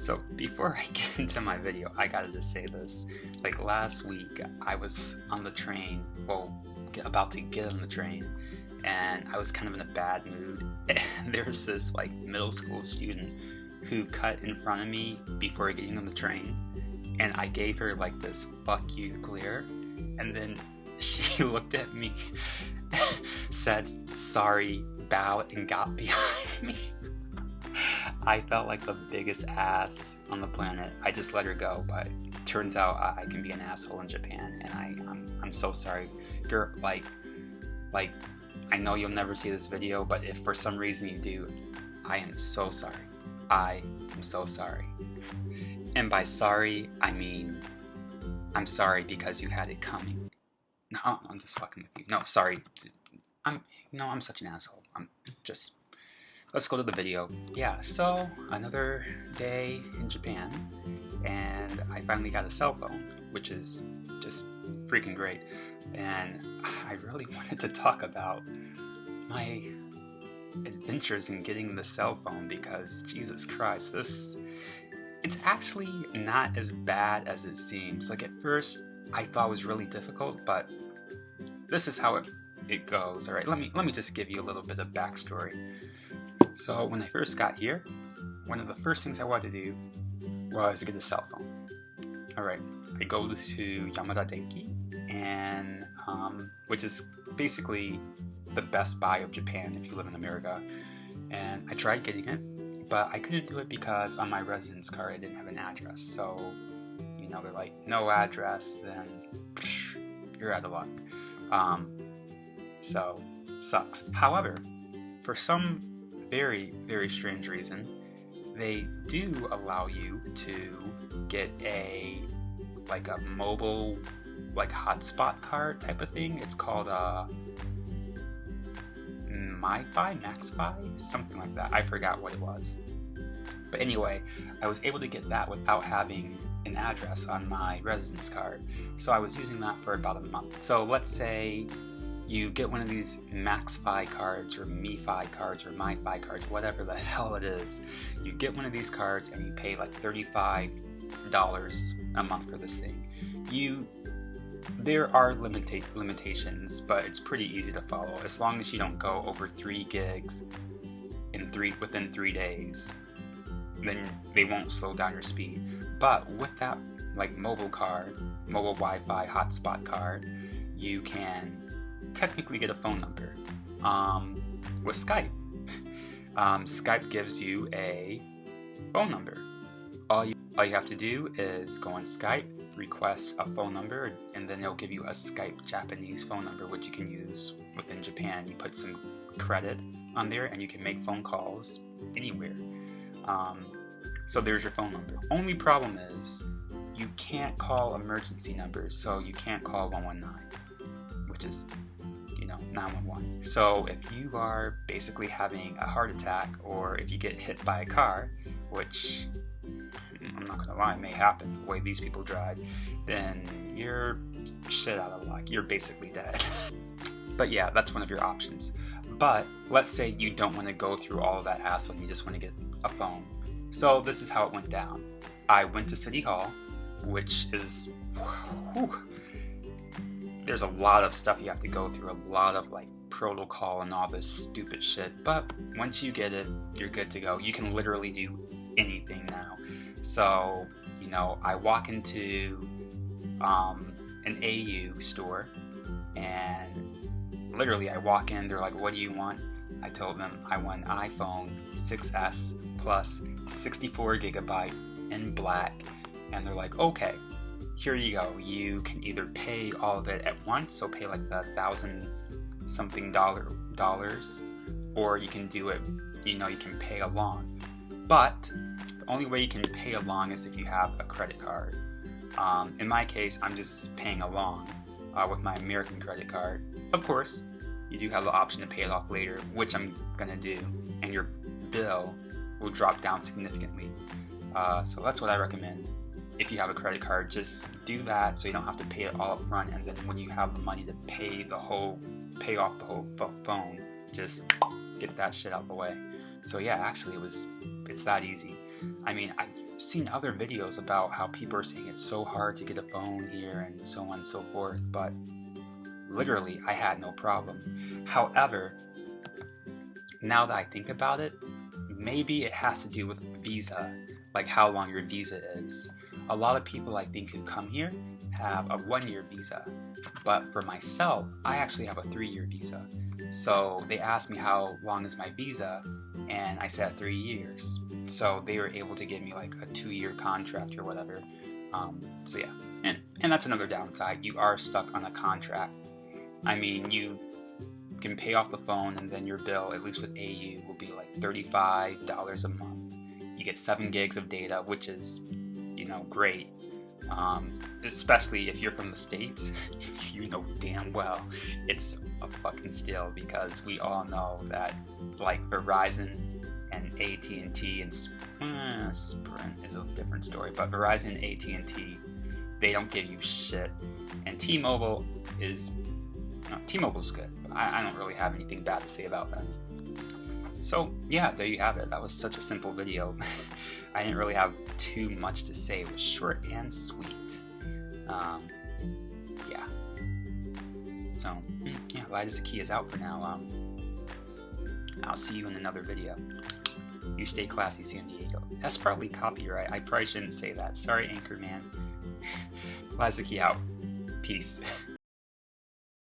So before I get into my video, I gotta just say this. Like last week, I was on the train, about to get on the train, and I was kind of in a bad mood. And there's this like middle school student who cut in front of me before getting on the train, and I gave her like this "fuck you" glare, and then she looked at me, said sorry, bowed, and got behind me. I felt like the biggest ass on the planet. I just let her go, but turns out I can be an asshole in Japan, and I'm so sorry. Girl, like I know you'll never see this video, but if for some reason you do, I am so sorry. I am so sorry. And by sorry, I mean I'm sorry because you had it coming. No, I'm just fucking with you. No, sorry. I'm such an asshole. Let's go to the video. Yeah, so another day in Japan, and I finally got a cell phone, which is just freaking great. And I really wanted to talk about my adventures in getting the cell phone because, Jesus Christ, it's actually not as bad as it seems. Like at first, I thought it was really difficult, but this is how it goes. All right, let me just give you a little bit of backstory. So when I first got here, one of the first things I wanted to do was get a cell phone. Alright, I go to Yamada Denki, and which is basically the Best Buy of Japan if you live in America. And I tried getting it, but I couldn't do it because on my residence card I didn't have an address. So, they're like, no address, then you're out of luck. So, sucks. However, for some very, very strange reason, they do allow you to get a mobile hotspot card type of thing. It's called MiFi, something like that. I forgot what it was. But anyway, I was able to get that without having an address on my residence card. So I was using that for about a month. So let's say you get one of these MaxFi cards or MiFi cards or MiFi cards, whatever the hell it is. You get one of these cards and you pay like $35 a month for this thing. There are limitations, but it's pretty easy to follow as long as you don't go over 3 gigs within 3 days. Then they won't slow down your speed. But with that mobile Wi-Fi hotspot card, you can technically get a phone number with Skype. Skype gives you a phone number. All you have to do is go on Skype, request a phone number, and then it'll give you a Skype Japanese phone number, which you can use within Japan. You put some credit on there and you can make phone calls anywhere. So there's your phone number. Only problem is you can't call emergency numbers, so you can't call 119, which is 911. So if you are basically having a heart attack, or if you get hit by a car, which I'm not gonna lie, may happen the way these people drive, then you're shit out of luck. You're basically dead. But yeah, that's one of your options. But let's say you don't want to go through all of that hassle and you just want to get a phone. So this is how it went down. I went to City Hall, which is there's a lot of stuff you have to go through, a lot of protocol and all this stupid shit, but once you get it, you're good to go. You can literally do anything now. So, I walk into an AU store, and literally I walk in, they're like, what do you want? I told them I want an iPhone 6S Plus 64 gigabyte in black, and they're like, okay, here you go. You can either pay all of it at once, so pay like the $1,000-something dollars, or you can do it, you can pay along. But the only way you can pay along is if you have a credit card. In my case, I'm just paying along with my American credit card. Of course, you do have the option to pay it off later, which I'm gonna do, and your bill will drop down significantly. So that's what I recommend. If you have a credit card, just do that so you don't have to pay it all up front, and then when you have the money to pay off the whole phone, just get that shit out the way. So yeah, actually it's that easy. I mean, I've seen other videos about how people are saying it's so hard to get a phone here and so on and so forth, but literally I had no problem. However, now that I think about it, maybe it has to do with visa, like how long your visa is. A lot of people I think who come here have a 1-year visa, but for myself, I actually have a 3-year visa. So they asked me how long is my visa, and I said 3 years. So they were able to give me like a 2-year contract or whatever. So yeah, and that's another downside. You are stuck on a contract. I mean, you can pay off the phone, and then your bill, at least with AU, will be like $35 a month. You get 7 gigs of data, which is, great. Especially if you're from the States, you know damn well it's a fucking steal, because we all know that like Verizon and AT&T and Sprint is a different story, but Verizon and AT&T, they don't give you shit. And T-Mobile is T-Mobile's good. I don't really have anything bad to say about them. So yeah, there you have it. That was such a simple video. I didn't really have too much to say. It was short and sweet. Yeah. So yeah, Light as a Key is out for now. I'll see you in another video. You stay classy, San Diego. That's probably copyright. I probably shouldn't say that. Sorry, Anchorman. Light as a Key out. Peace.